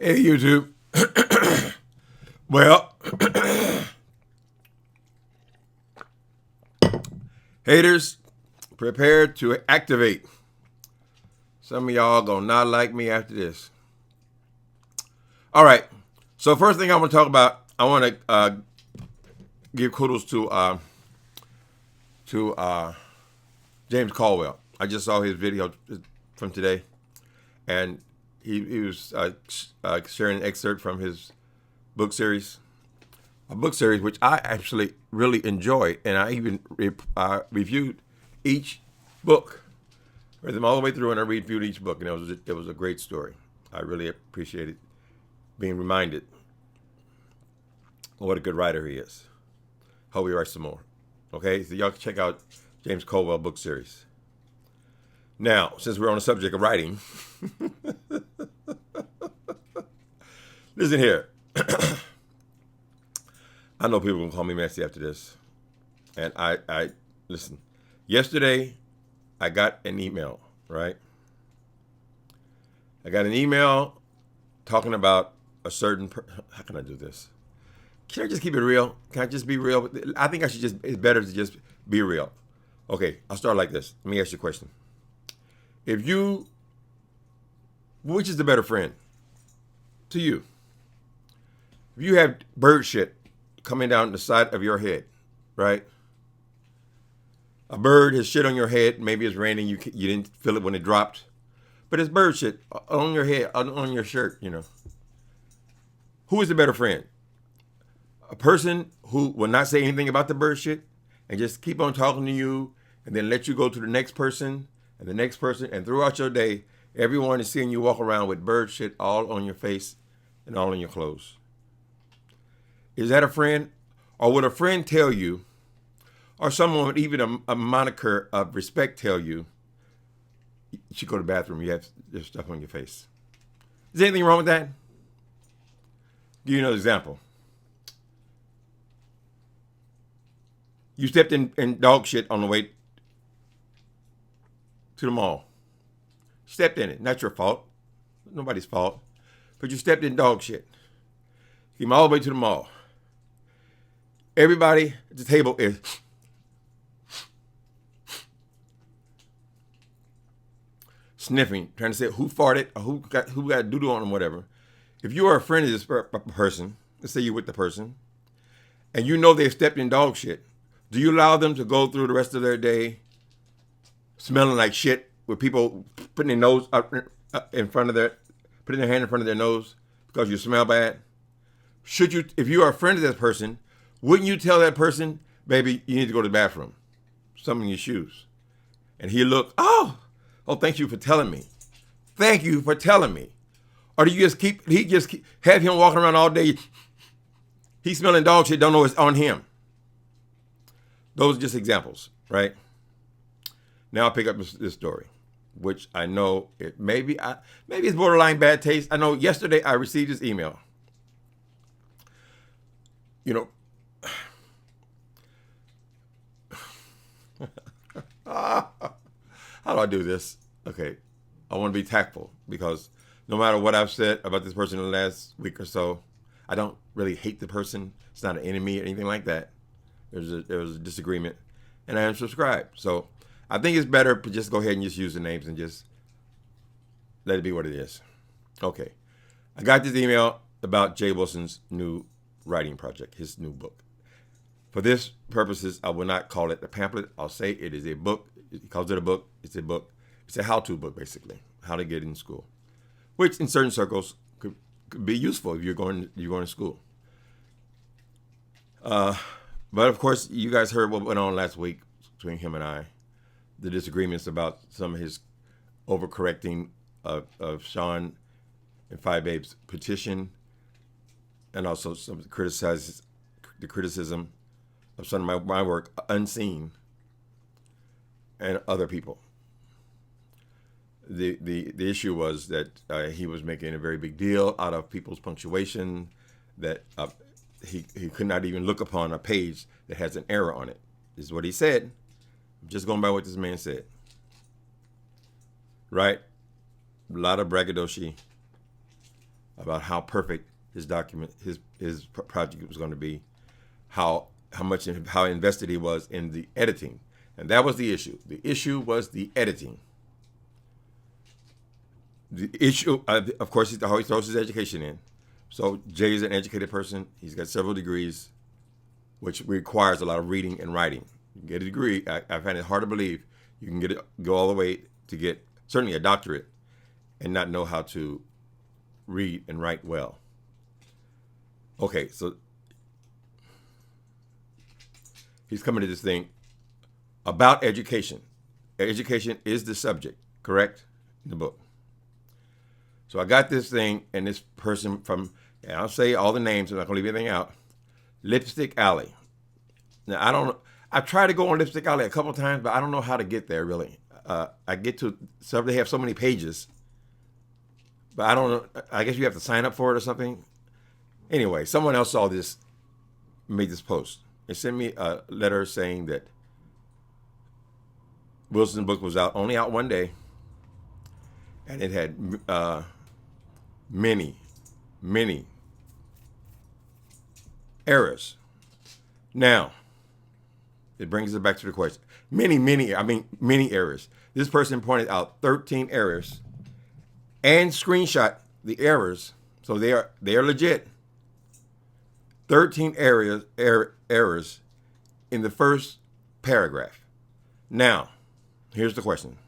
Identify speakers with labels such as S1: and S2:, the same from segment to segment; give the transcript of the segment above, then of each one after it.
S1: Hey, YouTube. Well, haters, prepare to activate. Some of y'all gonna not like me after this. All right. So first thing I want to talk about, I want to give kudos to James Caldwell. I just saw his video from today, and he was sharing an excerpt from his book series. A book series which I actually really enjoyed, and I even reviewed each book. Read them all the way through, and I reviewed each book, and it was a great story. I really appreciated being reminded of what a good writer he is. Hope he writes some more. Okay, so y'all can check out James Caldwell book series. Now, since we're on the subject of writing, listen here. I know people will call me messy after this. And I listen. Yesterday, I got an email, right? I got an email talking about a certain how can I do this? Can I just keep it real? Can I just be real? I think it's better to just be real. Okay, I'll start like this. Let me ask you a question. Which is the better friend to you? If you have bird shit coming down the side of your head, right? A bird has shit on your head. Maybe it's raining. You didn't feel it when it dropped, but it's bird shit on your head, on your shirt. You know, who is the better friend? A person who will not say anything about the bird shit and just keep on talking to you, and then let you go to the next person and the next person, and throughout your day, everyone is seeing you walk around with bird shit all on your face and all on your clothes. Is that a friend? Or would a friend tell you, or someone with even a moniker of respect tell you, you should go to the bathroom, you have your stuff on your face? Is there anything wrong with that? Give you another example. You stepped in dog shit on the way to the mall. Stepped in it. Not your fault. Nobody's fault. But you stepped in dog shit. Came all the way to the mall. Everybody at the table is sniffing, trying to say who farted or who got doo-doo on them, whatever. If you are a friend of this person, let's say you're with the person, and you know they've stepped in dog shit, do you allow them to go through the rest of their day smelling like shit with people putting their nose up in front of putting their hand in front of their nose because you smell bad? Should you, if you are a friend of this person, wouldn't you tell that person, baby, you need to go to the bathroom? Something in your shoes. And he look, oh, thank you for telling me. Thank you for telling me. Or do you just have him walking around all day, he's smelling dog shit, don't know it's on him. Those are just examples, right? Now I'll pick up this story, which I know maybe it's borderline bad taste. I know yesterday I received this email. You know, how do I do this? Okay, I want to be tactful because no matter what I've said about this person in the last week or so, I don't really hate the person. It's not an enemy or anything like that. There was a disagreement, and I unsubscribed. So I think it's better to just go ahead and just use the names and just let it be what it is. Okay, I got this email about Jay Wilson's new writing project, his new book. For this purposes, I will not call it a pamphlet. I'll say it is a book. He calls it a book. It's a book. It's a how-to book, basically, how to get in school, which in certain circles could be useful if you're going to school. But of course, you guys heard what went on last week between him and I, the disagreements about some of his overcorrecting of Sean and Five Babe's petition, and also some of the criticism of some of my work unseen and other people. The issue was that he was making a very big deal out of people's punctuation, that he could not even look upon a page that has an error on it, is what he said. I'm just going by what this man said. Right? A lot of braggadocio. about how perfect his document, his project was going to be, how how invested he was in the editing, and that was the issue. The issue was the editing. The issue, of course, he always throws his education in. So Jay is an educated person. He's got several degrees, which requires a lot of reading and writing. You can get a degree. I find it hard to believe you can go all the way to get certainly a doctorate and not know how to read and write well. Okay, so he's coming to this thing about education. Education is the subject, correct? In the book. So I got this thing, and this person from, and I'll say all the names, I'm not going to leave anything out. Lipstick Alley. Now, I've tried to go on Lipstick Alley a couple of times, but I don't know how to get there, really. I get to, they have so many pages, but I don't know. I guess you have to sign up for it or something. Anyway, someone else saw this, made this post. They sent me a letter saying that Wilson's book was only out one day, and it had many errors. Now, it brings us back to the question. Many errors. This person pointed out 13 errors and screenshot the errors, so they are legit. 13 errors in the first paragraph. Now, here's the question.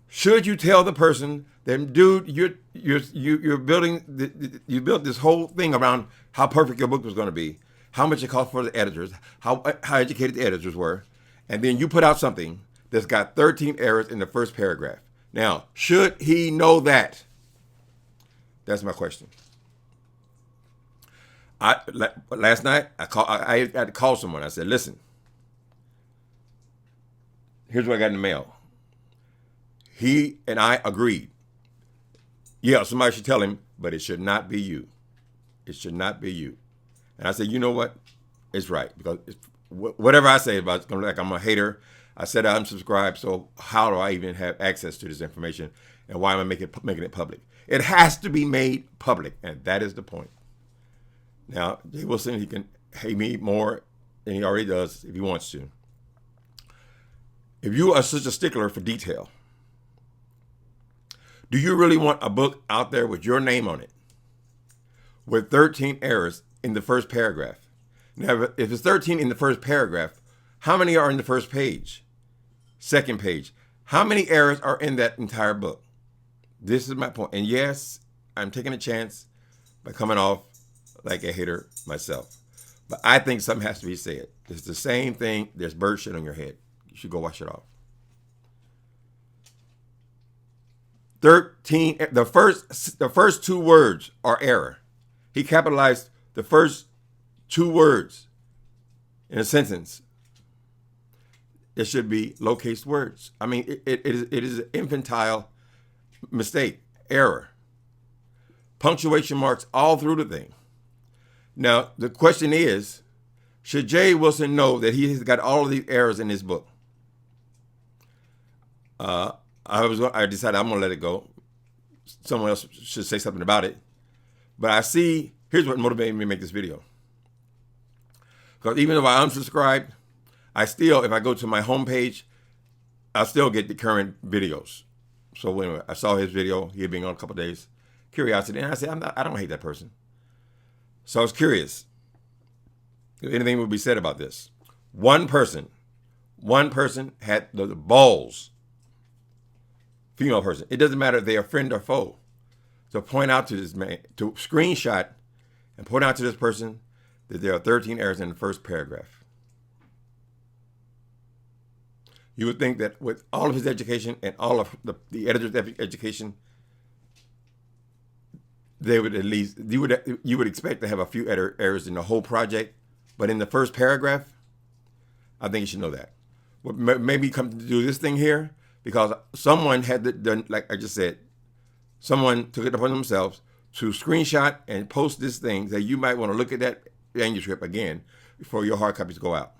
S1: Should you tell the person that, dude, you're building you built this whole thing around how perfect your book was going to be, how much it cost for the editors, how educated the editors were, and then you put out something that's got 13 errors in the first paragraph. Now, should he know that? That's my question. Last night I had to call someone. I said, listen, here's what I got in the mail. He and I agreed. Yeah, somebody should tell him, but it should not be you. It should not be you. And I said, you know what? It's right. Because whatever I say about it's going to look like I'm a hater. I said I unsubscribed, so how do I even have access to this information? And why am I making it public? It has to be made public, and that is the point. Now, Jay Wilson, he can hate me more than he already does if he wants to. If you are such a stickler for detail, do you really want a book out there with your name on it with 13 errors in the first paragraph? Now, if it's 13 in the first paragraph, how many are in the first page? Second page. How many errors are in that entire book? This is my point. And yes, I'm taking a chance by coming off like a hater myself. But I think something has to be said. It's the same thing. There's bird shit on your head. You should go wash it off. 13, the first two words are error. He capitalized the first two words in a sentence. It should be lowercase words. I mean, it is an infantile mistake, error. Punctuation marks all through the thing. Now, the question is, should Jay Wilson know that he has got all of these errors in his book? I decided I'm going to let it go. Someone else should say something about it. But here's what motivated me to make this video. Because even though I unsubscribed, I still, if I go to my homepage, I still get the current videos. So when I saw his video, he had been on a couple of days, curiosity, and I said, I don't hate that person. So I was curious if anything would be said about this. One person had the balls, female person, it doesn't matter if they are friend or foe, to point out to this man, to screenshot and point out to this person that there are 13 errors in the first paragraph. You would think that with all of his education and all of the editor's education, they would at least, you would expect to have a few errors in the whole project, but in the first paragraph, I think you should know that. What made me come to do this thing here, because someone had done, like I just said, someone took it upon themselves to screenshot and post this thing that you might want to look at that manuscript again before your hard copies go out.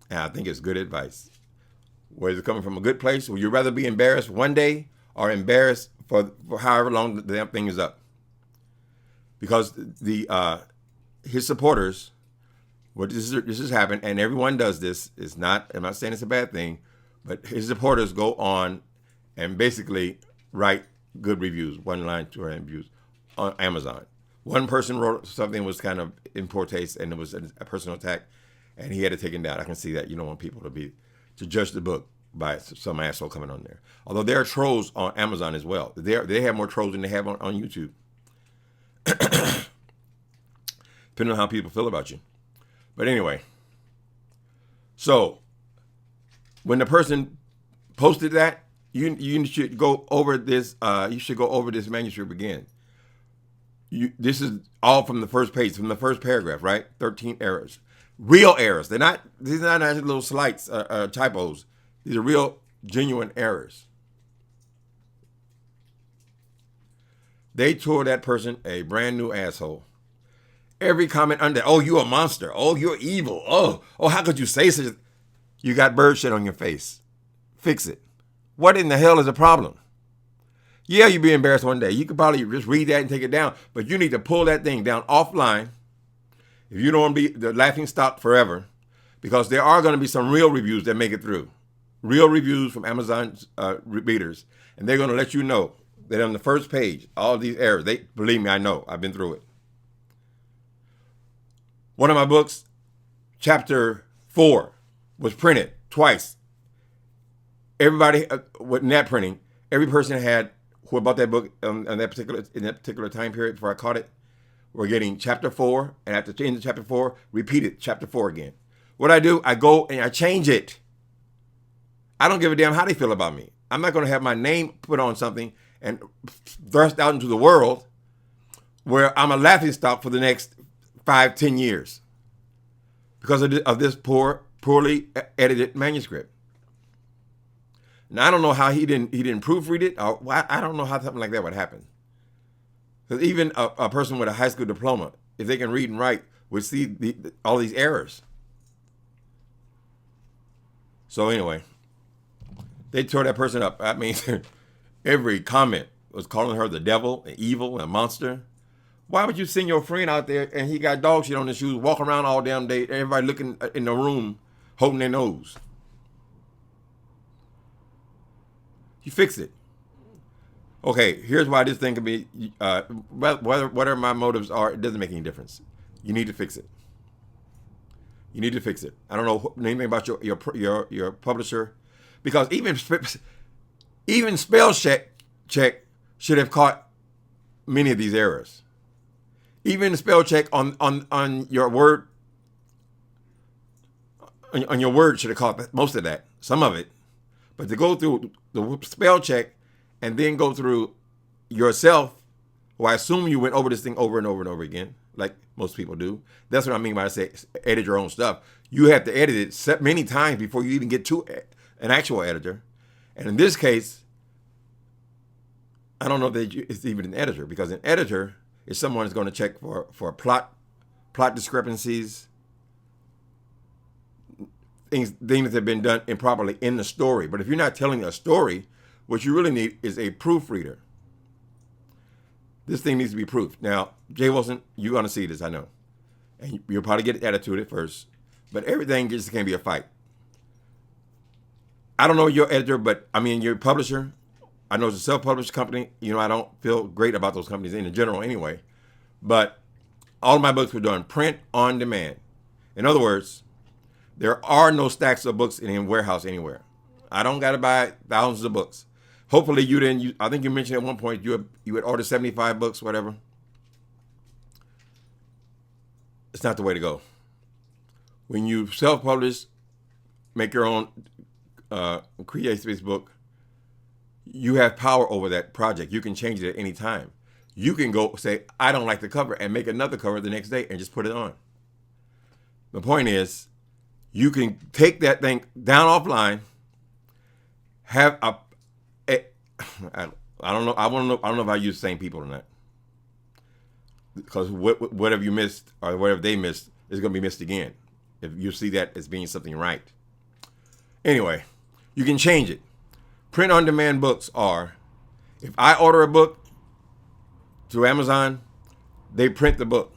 S1: And I think it's good advice. Whether it's coming from a good place, would you rather be embarrassed one day or embarrassed for however long the damn thing is up. Because his supporters, this has happened, and everyone does this. It's not. I'm not saying it's a bad thing, but his supporters go on and basically write good reviews, 1 line, 2 line reviews on Amazon. One person wrote something was kind of in poor taste, and it was a personal attack, and he had to take it down. I can see that. You don't want people to judge the book by some asshole coming on there. Although there are trolls on Amazon as well. They have more trolls than they have on YouTube. Depending on how people feel about you. But anyway, so when the person posted that, you should go over this. You should go over this manuscript again. This is all from the first page, from the first paragraph, right? 13 errors, real errors. These are not little slights, typos. These are real, genuine errors. They tore that person a brand new asshole. Every comment under, oh, you a monster. Oh, you're evil. Oh, how could you say such a... You got bird shit on your face. Fix it. What in the hell is the problem? Yeah, you'd be embarrassed one day. You could probably just read that and take it down, but you need to pull that thing down offline if you don't want to be the laughing stock forever, because there are going to be some real reviews that make it through. Real reviews from Amazon readers, and they're going to let you know that on the first page, all of these errors, believe me, I know. I've been through it. One of my books, chapter 4, was printed twice. Everybody with net printing, every person who bought that book in that particular time period before I caught it, were getting chapter 4, and at the end of chapter 4, repeated chapter 4 again. What I do, I go and I change it. I don't give a damn how they feel about me. I'm not going to have my name put on something and thrust out into the world where I'm a laughing stock for the next 5-10 years because of this poorly edited manuscript. Now I don't know how he didn't proofread it. Or I don't know how something like that would happen. Because even a person with a high school diploma, if they can read and write, would see all these errors. So anyway, they tore that person up. I mean, every comment was calling her the devil, an evil, a monster. Why would you send your friend out there and he got dog shit on his shoes, walk around all damn day, everybody looking in the room, holding their nose? You fix it. Okay, here's why this thing can be, whatever my motives are, it doesn't make any difference. You need to fix it. You need to fix it. I don't know anything about your publisher, because even spell check should have caught many of these errors. Even the spell check on your word should have caught most of that, some of it. But to go through the spell check and then go through yourself, well, I assume you went over this thing over and over and over again, like most people do. That's what I mean when I say edit your own stuff. You have to edit it many times before you even get to an actual editor. And in this case, I don't know that it's even an editor, because an editor is someone who's going to check for plot discrepancies, things that have been done improperly in the story. But if you're not telling a story, what you really need is a proofreader. This thing needs to be proofed. Now, Jay Wilson, you're going to see this, I know. And you'll probably get attitude at first. But everything just can't be a fight. I don't know your editor, but I mean your publisher. I know it's a self-published company. You know, I don't feel great about those companies in general anyway. But all of my books were done print on demand. In other words, there are no stacks of books in a warehouse anywhere. I don't got to buy thousands of books. Hopefully you didn't. I think you mentioned at one point you had ordered 75 books, whatever. It's not the way to go. When you self-publish, make your own create-based book, you have power over that project. You can change it at any time. You can go say, I don't like the cover, and make another cover the next day and just put it on. The point is, you can take that thing down offline, have I don't know. I don't know if I use the same people or not. Because whatever you missed or whatever they missed is going to be missed again. If you see that as being something right. Anyway, you can change it. Print-on-demand books are, If I order a book through Amazon, they print the book.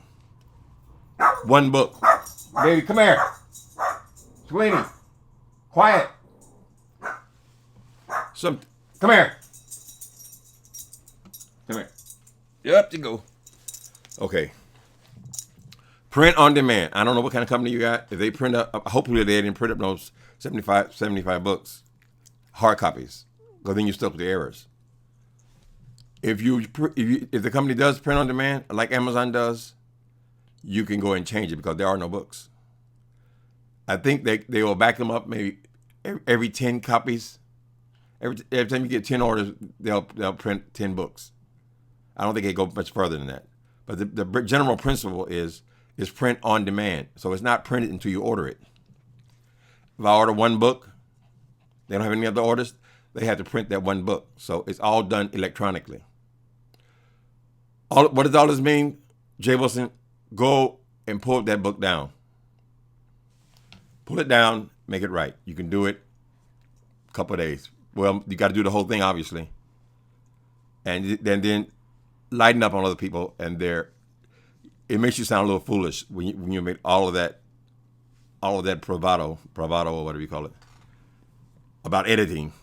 S1: One book. Baby, come here. Sweeney, quiet. Come here. Come here. Up you go. Okay. Print on demand. I don't know what kind of company you got. If they print up, hopefully they didn't print up those 75 books, hard copies, because then you're stuck with the errors. If the company does print on demand, like Amazon does, you can go and change it because there are no books. I think they will back them up maybe every 10 copies. Every time you get 10 orders, they'll print 10 books. I don't think they go much further than that. But the general principle is print on demand. So it's not printed until you order it. If I order one book, they don't have any other orders, they have to print that one book. So it's all done electronically. What does all this mean, Jay Wilson? Go and pull that book down. Pull it down, make it right. You can do it a couple of days. Well, you got to do the whole thing, obviously. And then lighten up on other people, and it makes you sound a little foolish when you make all of that bravado or whatever you call it, about editing.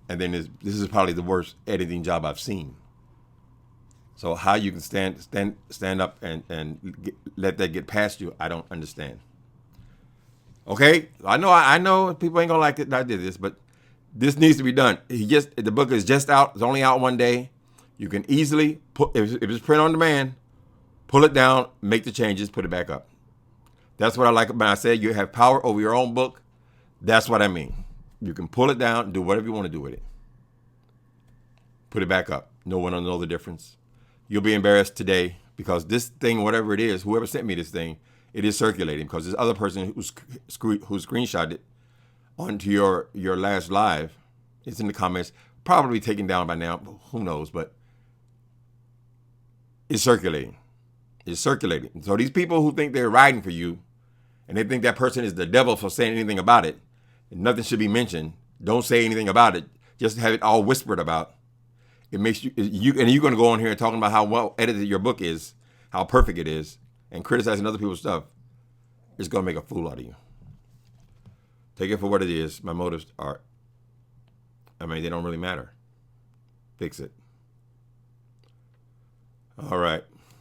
S1: And then this is probably the worst editing job I've seen. So how you can stand up and let that get past you, I don't understand. Okay, I know people ain't gonna like it. I did this, but this needs to be done. The book is just out. It's only out one day. You can easily if it's print on demand, pull it down, make the changes, put it back up. That's what I like when I say you have power over your own book. That's what I mean. You can pull it down, do whatever you want to do with it. Put it back up. No one will know the difference. You'll be embarrassed today because this thing, whatever it is, whoever sent me this thing, it is circulating because this other person who screenshot it onto your last live, it's in the comments, probably taken down by now, who knows, but it's circulating. It's circulating. So these people who think they're riding for you and they think that person is the devil for saying anything about it, and nothing should be mentioned, don't say anything about it, just have it all whispered about. It makes you and you're going to go on here and talking about how well edited your book is, how perfect it is, and criticizing other people's stuff. It's going to make a fool out of you. Take it for what it is. My motives they don't really matter. Fix it. All right.